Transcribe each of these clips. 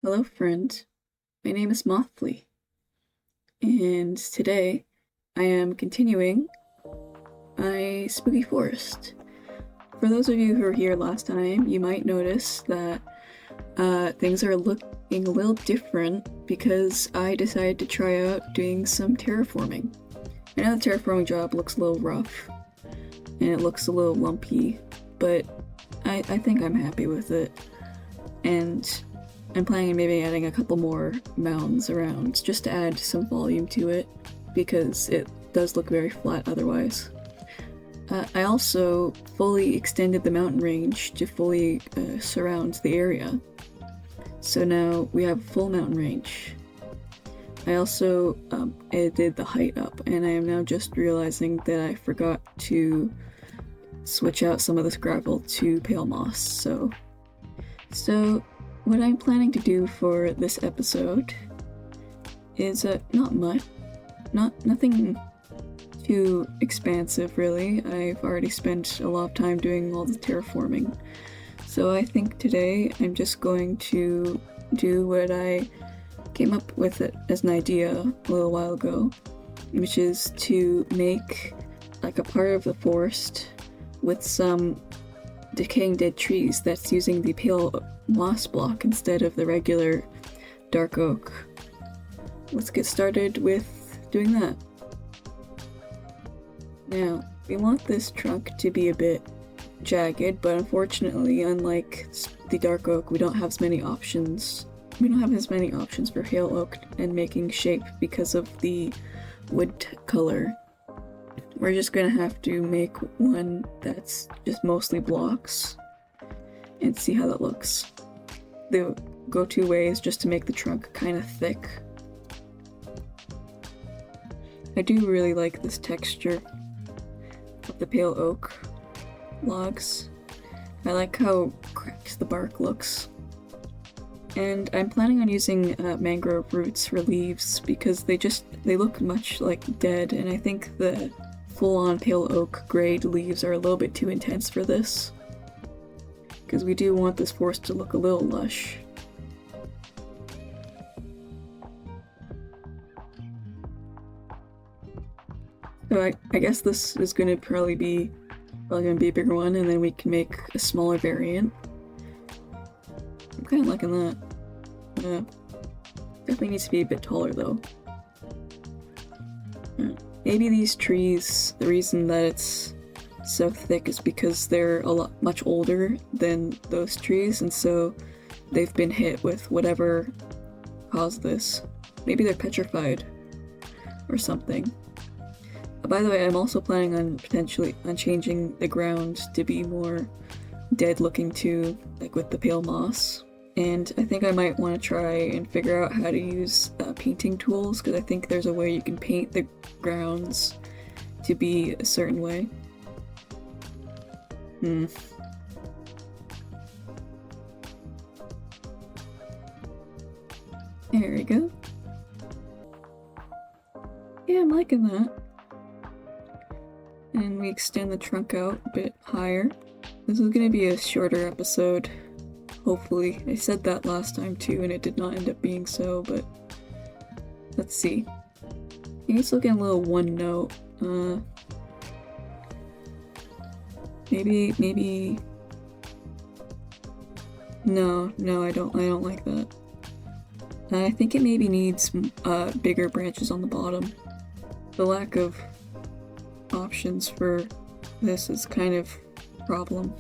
Hello, friend. My name is Mothlie, and today I am continuing my spooky forest. For those of you who were here last time, you might notice that things are looking a little different because I decided to try out doing some terraforming. I know the terraforming job looks a little rough, and it looks a little lumpy, but I think I'm happy with it, and I'm planning on maybe adding a couple more mounds around just to add some volume to it because it does look very flat otherwise. I also fully extended the mountain range to fully surround the area. So now we have full mountain range. I also edited the height up, and I am now just realizing that I forgot to switch out some of this gravel to pale moss. So what I'm planning to do for this episode is not much, nothing too expansive really. I've already spent a lot of time doing all the terraforming. So I think today I'm just going to do what I came up with it as an idea a little while ago, which is to make like a part of the forest with some decaying dead trees that's using the pale moss block instead of the regular dark oak. Let's get started with doing that. Now, we want this trunk to be a bit jagged, but unfortunately, unlike the dark oak, we don't have as many options. We don't have as many options for pale oak and making shape because of the wood color. We're just gonna have to make one that's just mostly blocks and see how that looks. The go-to way is just to make the trunk kind of thick. I do really like this texture of the pale oak logs. I like how cracked the bark looks. And I'm planning on using mangrove roots for leaves because they look much like dead, and I think the full-on pale oak grade leaves are a little bit too intense for this, because we do want this forest to look a little lush. So I guess this is going to probably be a bigger one, and then we can make a smaller variant. I'm kind of liking that. Definitely needs to be a bit taller though. Maybe these trees, the reason that it's so thick is because they're much older than those trees, and so they've been hit with whatever caused this. Maybe they're petrified or something. By the way, I'm also planning on potentially changing the ground to be more dead looking too, like with the pale moss. And I think I might want to try and figure out how to use painting tools, because I think there's a way you can paint the grounds to be a certain way. There we go. Yeah, I'm liking that. And we extend the trunk out a bit higher. This is going to be a shorter episode. Hopefully. I said that last time too, and it did not end up being so, but let's see. Maybe it's looking a little one note. Maybe. No, I don't like that. I think it maybe needs bigger branches on the bottom. The lack of options for this is kind of a problem.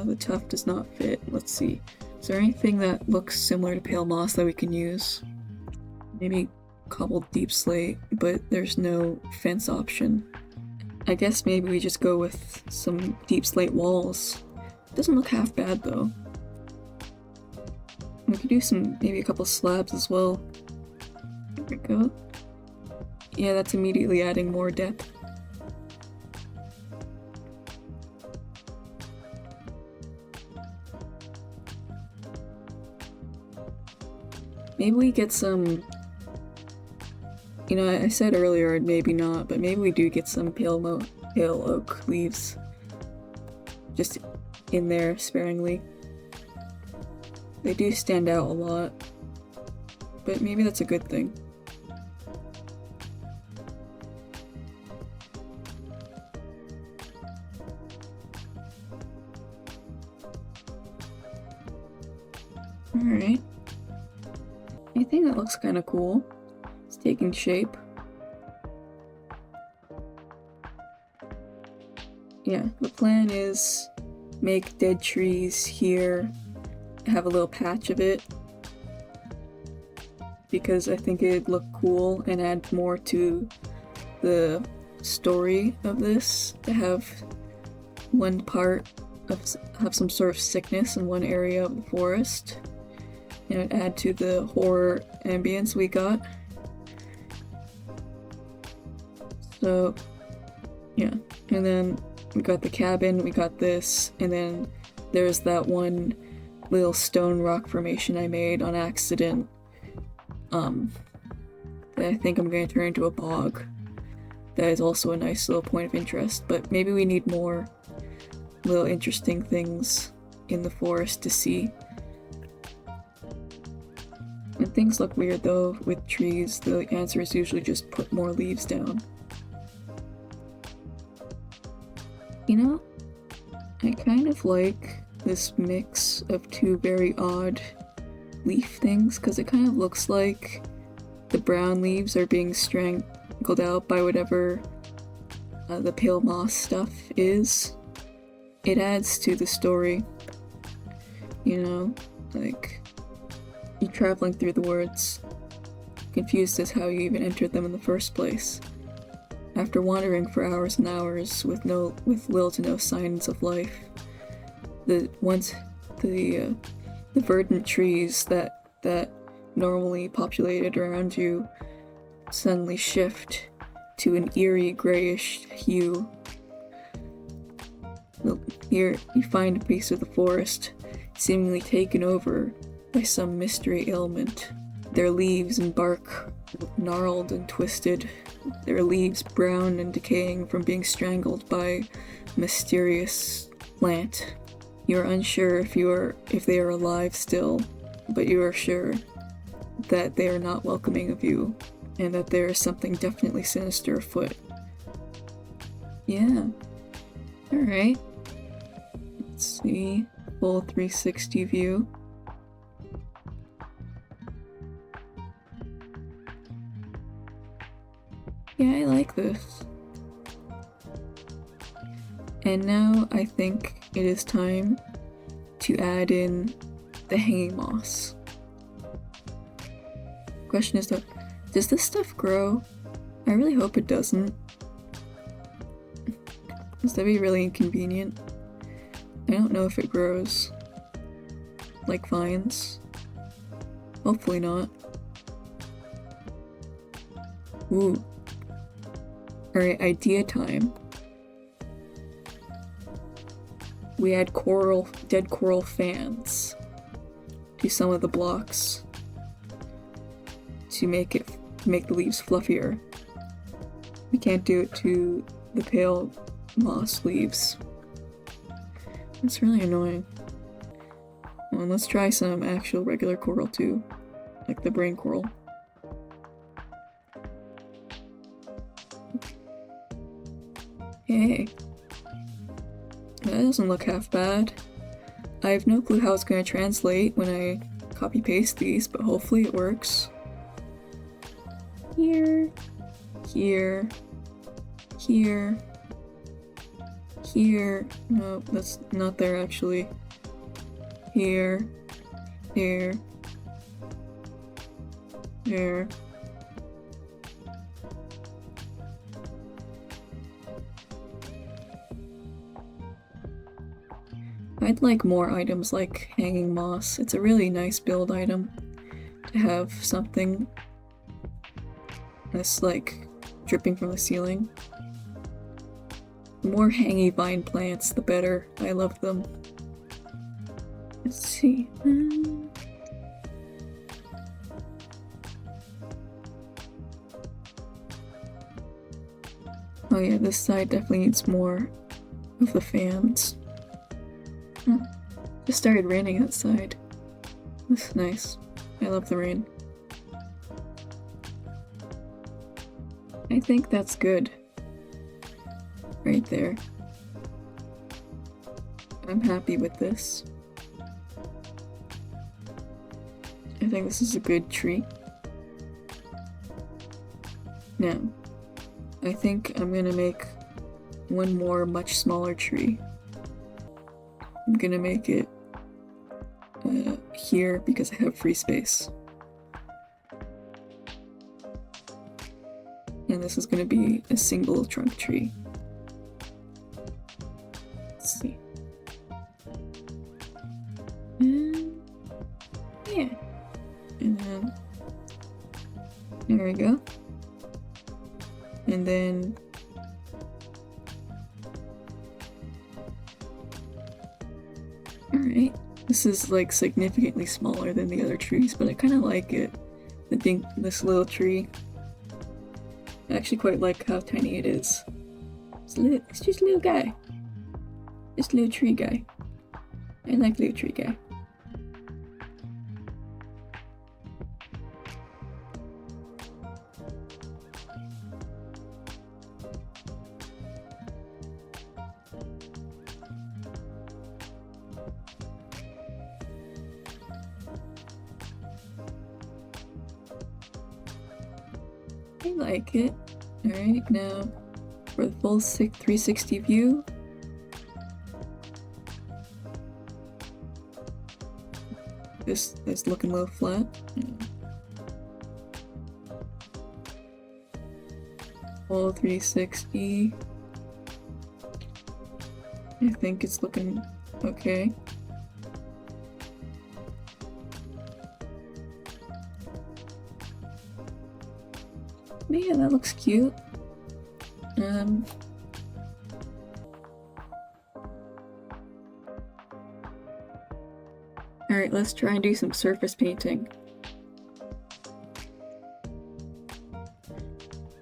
The tuft does not fit. Let's see. Is there anything that looks similar to pale moss that we can use? Maybe cobbled deep slate, but there's no fence option. I guess maybe we just go with some deep slate walls. Doesn't look half bad though. We could do maybe a couple slabs as well. There we go. Yeah, that's immediately adding more depth. Maybe we get some, I said earlier maybe not, but maybe we do get some pale oak leaves just in there sparingly. They do stand out a lot, but maybe that's a good thing. Alright. I think that looks kind of cool. It's taking shape. Yeah, the plan is make dead trees here, have a little patch of it, because I think it'd look cool and add more to the story of this, to have one part have some sort of sickness in one area of the forest, and add to the horror ambience we got. So, yeah, and then we got the cabin, we got this, and then there's that one little stone rock formation I made on accident, that I think I'm going to turn into a bog. That is also a nice little point of interest, but maybe we need more little interesting things in the forest to see. When things look weird though with trees, the answer is usually just put more leaves down. You know, I kind of like this mix of two very odd leaf things, because it kind of looks like the brown leaves are being strangled out by whatever the pale moss stuff is. It adds to the story, you know, like, you're traveling through the woods, confused as how you even entered them in the first place. After wandering for hours and hours with little to no signs of life, the verdant trees that normally populated around you suddenly shift to an eerie grayish hue. Here you find a piece of the forest seemingly taken over by some mystery ailment. Their leaves and bark gnarled and twisted, their leaves brown and decaying from being strangled by a mysterious plant. You are unsure if they are alive still, but you are sure that they are not welcoming of you, and that there is something definitely sinister afoot. Yeah. Alright. Let's see. Full 360 view. Yeah, I like this. And now I think it is time to add in the hanging moss. Question is though, does this stuff grow? I really hope it doesn't. Because that'd be really inconvenient. I don't know if it grows like vines. Hopefully not. Ooh. Alright, idea time. We add dead coral fans to some of the blocks to make the leaves fluffier. We can't do it to the pale moss leaves. It's really annoying. Well, let's try some actual regular coral too, like the brain coral. Hey, that doesn't look half bad. I have no clue how it's going to translate when I copy-paste these, but hopefully it works. Here, here, here, here. No, that's not there actually. Here, here, there. I'd like more items like hanging moss. It's a really nice build item to have something that's like dripping from the ceiling. The more hangy vine plants, the better. I love them. Let's see. Oh yeah, this side definitely needs more of the fans. Just started raining outside. This is nice. I love the rain. I think that's good. Right there. I'm happy with this. I think this is a good tree. Now, I think I'm gonna make one more much smaller tree. I'm gonna make it here because I have free space. And this is gonna be a single trunk tree. Let's see. And yeah. And then there we go. And then alright. This is like significantly smaller than the other trees, but I kinda like it. I think this little tree, I actually quite like how tiny it is. It's just a little guy. Just a little tree guy. I like little tree guy. I like it. Alright, now for the full 360 view. This is looking a little flat. Full 360. I think it's looking okay. Yeah, that looks cute. Alright, let's try and do some surface painting.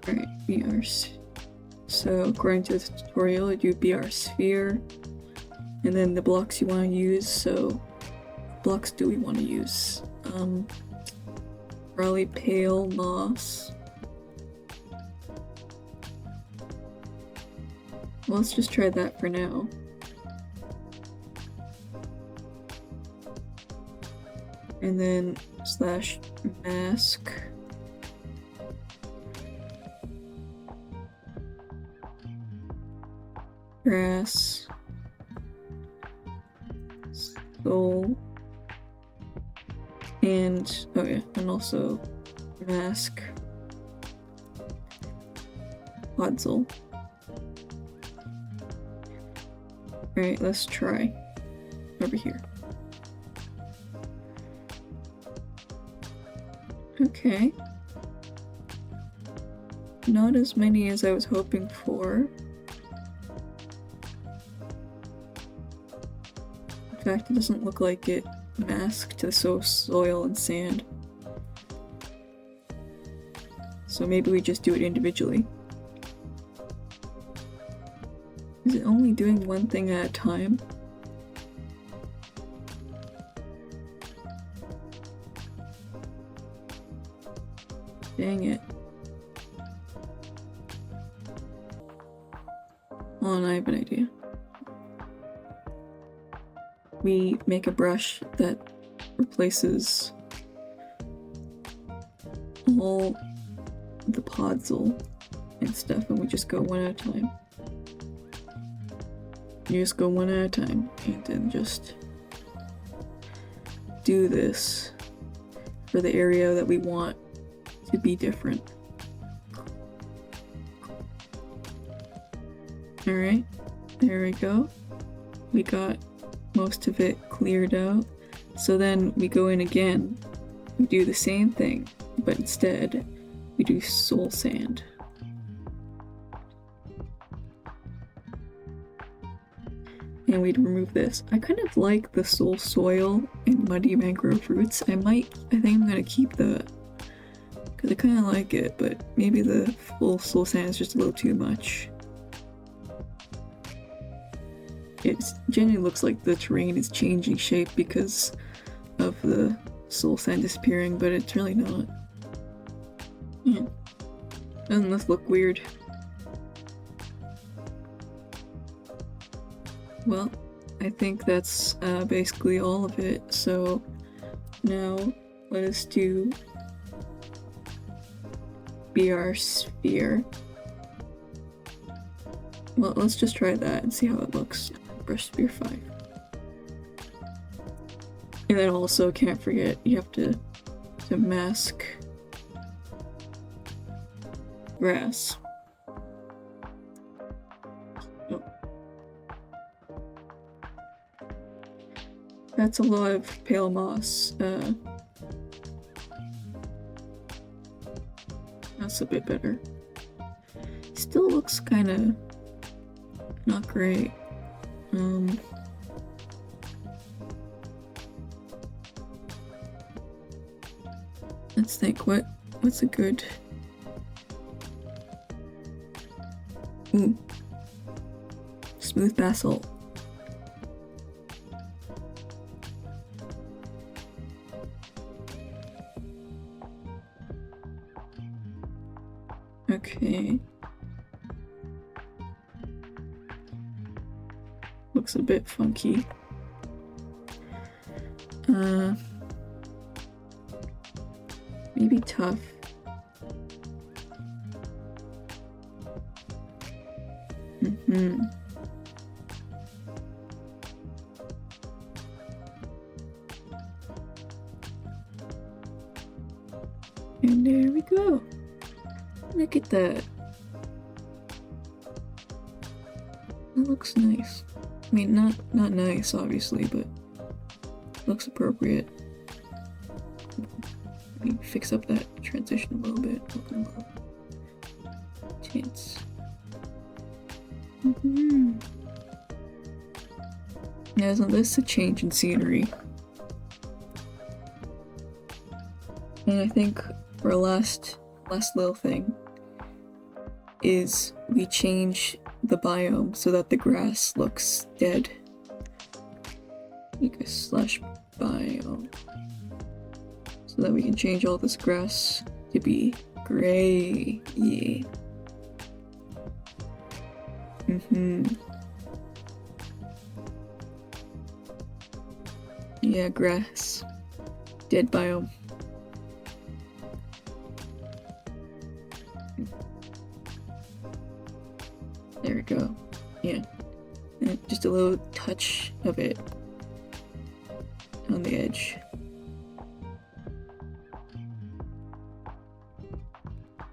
Alright, so according to the tutorial, you BR sphere, and then the blocks you want to use. So, what blocks do we want to use? Probably pale moss. Well, let's just try that for now. And then slash mask. Grass. Soul. And, oh yeah, and also mask. Podzol. Alright, let's try over here. Okay. Not as many as I was hoping for. In fact, it doesn't look like it masked to soil and sand. So maybe we just do it individually. Is it only doing one thing at a time? Dang it. Oh, and I have an idea. We make a brush that replaces all the podzol and stuff, and we just go one at a time. You just go one at a time, and then just do this for the area that we want to be different. Alright, there we go. We got most of it cleared out. So then we go in again, we do the same thing, but instead we do soul sand. And we'd remove this. I kind of like the soul soil and muddy mangrove roots. I think I'm gonna keep that, because I kind of like it, but maybe the full soul sand is just a little too much. It genuinely looks like the terrain is changing shape because of of the soul sand disappearing, but it's really not. Yeah. Doesn't this look weird? Well, I think that's basically all of it, so now let us do BR sphere. Well, let's just try that and see how it looks. Brush sphere 5. And then also, can't forget, you have to mask grass. Oh. That's a lot of pale moss. That's a bit better. Still looks kinda not great. Let's think, what's a good... Ooh. Smooth basalt. Okay. Looks a bit funky. Maybe tough. And there we go. Look at that. That looks nice. I mean, not nice, obviously, but looks appropriate. Let me fix up that transition a little bit. Chance. Yeah, so this is a change in scenery. And I think our last little thing is we change the biome so that the grass looks dead. Like a slash biome. So that we can change all this grass to be gray. Yeah. Yeah, grass. Dead biome. There we go. Yeah. And just a little touch of it on the edge.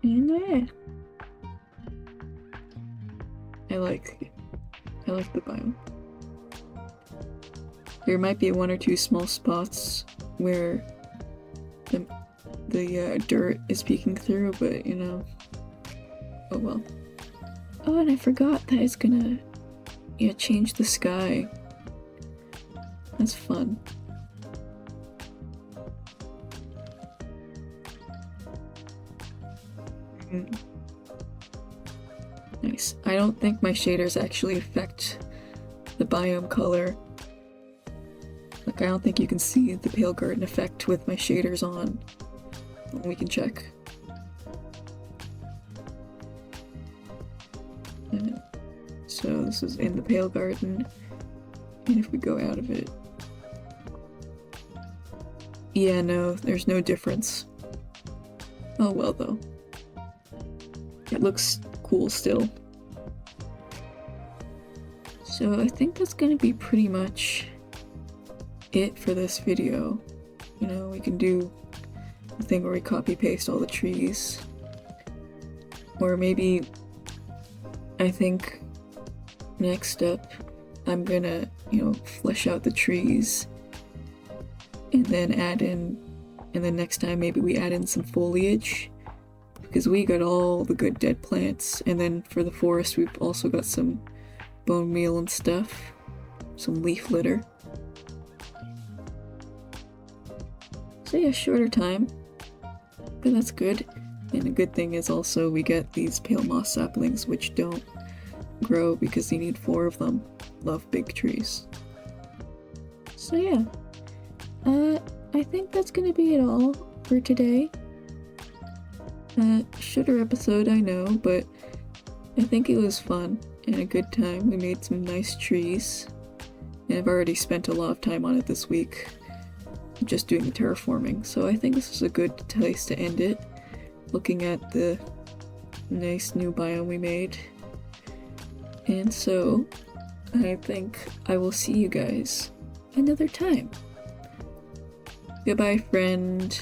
And there. I like the biome. There might be one or two small spots where the dirt is peeking through, but you know, oh well. Oh, and I forgot that it's gonna, change the sky. That's fun. Nice. I don't think my shaders actually affect the biome color. Like, I don't think you can see the pale garden effect with my shaders on. We can check. So this is in the pale garden, and if we go out of it, yeah, no, there's no difference. Oh well though. It looks cool still. So I think that's gonna be pretty much it for this video. You know, we can do the thing where we copy paste all the trees. Or maybe, I think next up I'm gonna, flesh out the trees and then add in, and then next time maybe we add in some foliage, because we got all the good dead plants, and then for the forest we've also got some bone meal and stuff, some leaf litter. So yeah, shorter time, but that's good. And a good thing is also we get these pale moss saplings, which don't grow because you need 4 of them. Love big trees. So yeah, I I think that's gonna be it all for today. Shorter episode, I know, but I think it was fun and a good time. We made some nice trees, and I've already spent a lot of time on it this week, just doing the terraforming, so I think this is a good place to end it, looking at the nice new biome we made. And so, I think I will see you guys another time. Goodbye, friend.